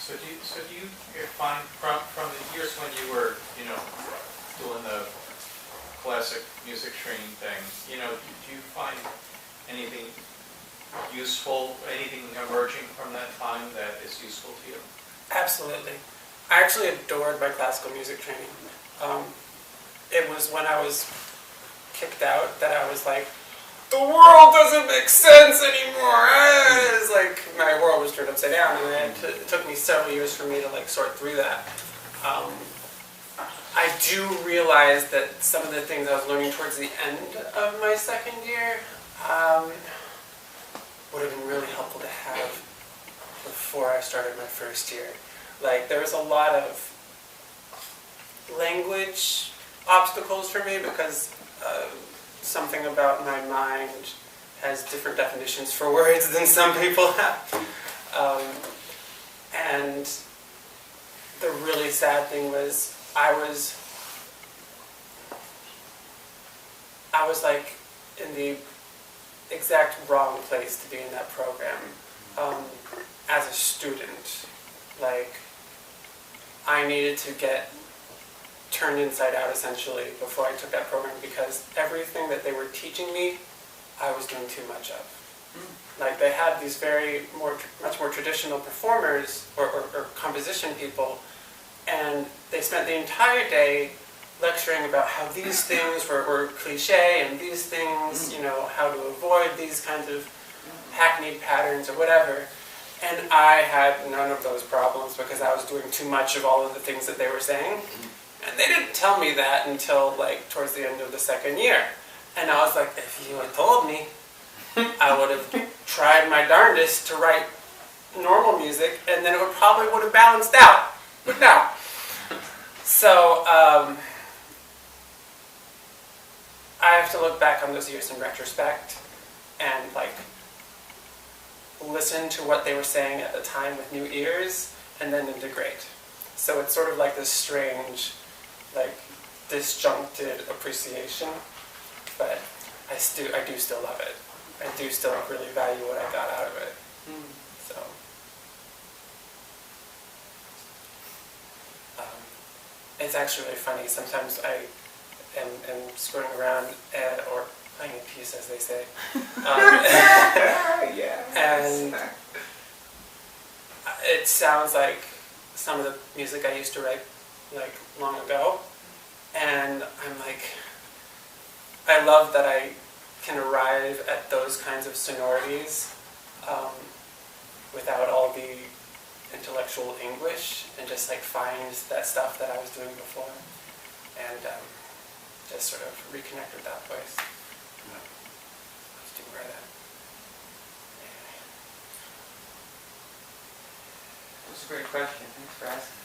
So do you find from the years when you were, doing the classic music training thing, do you find anything useful, anything emerging from that time that is useful to you? Absolutely. I actually adored my classical music training. It was when I was kicked out that I was like, the world doesn't make sense anymore. It's like my world was turned upside down, and it took me several years for me to sort through that. I do realize that some of the things I was learning towards the end of my second year would have been really helpful to have before I started my first year. There was a lot of language obstacles for me because something about my mind has different definitions for words than some people have. And the really sad thing was I was in the exact wrong place to be in that program as a student. I needed to get turned inside out essentially before I took that program because everything that they were teaching me, I was doing too much of. They had these much more traditional performers or composition people, and they spent the entire day lecturing about how these things were cliche and these things, how to avoid these kinds of hackneyed patterns or whatever. And I had none of those problems because I was doing too much of all of the things that they were saying. And they didn't tell me that until towards the end of the second year. And I was like, if you had told me, I would have tried my darndest to write normal music, and then it probably would have balanced out. But no. So I have to look back on those years in retrospect and listen to what they were saying at the time with new ears and then integrate. So it's sort of like this strange, disjuncted appreciation, but I do still love it. I do still really value what I got out of it. So it's actually really funny. Sometimes I am screwing around or playing a piece, as they say. And it sounds like some of the music I used to write long ago. And I'm I love that I can arrive at those kinds of sonorities without all the intellectual anguish and just find that stuff that I was doing before and just sort of reconnect with that voice. Let's do more of that. That's a great question. Thanks for asking.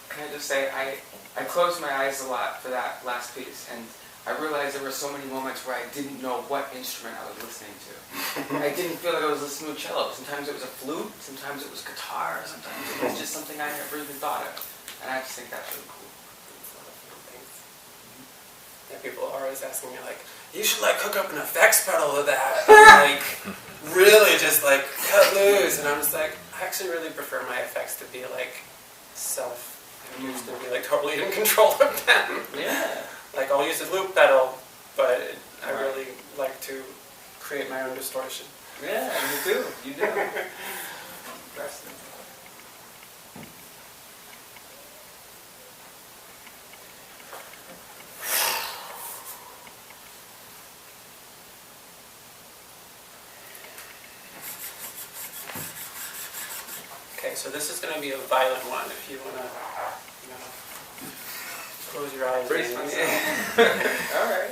Can I just say, I closed my eyes a lot for that last piece, and I realized there were so many moments where I didn't know what instrument I was listening to. I didn't feel like I was listening to a cello. Sometimes it was a flute, sometimes it was guitar, sometimes it was just something I never even thought of. And I just think that's really cool. Yeah, people are always asking me you should hook up an effects pedal with that. And, really just cut loose. And I'm just I actually really prefer my effects to be self-induced and be totally in control of them. Yeah. I'll use a loop pedal, but I really like to create my own distortion. Yeah, you do. You do. Interesting. Okay, so this is going to be a violent one if you want to, close your eyes. Brace myself. All right.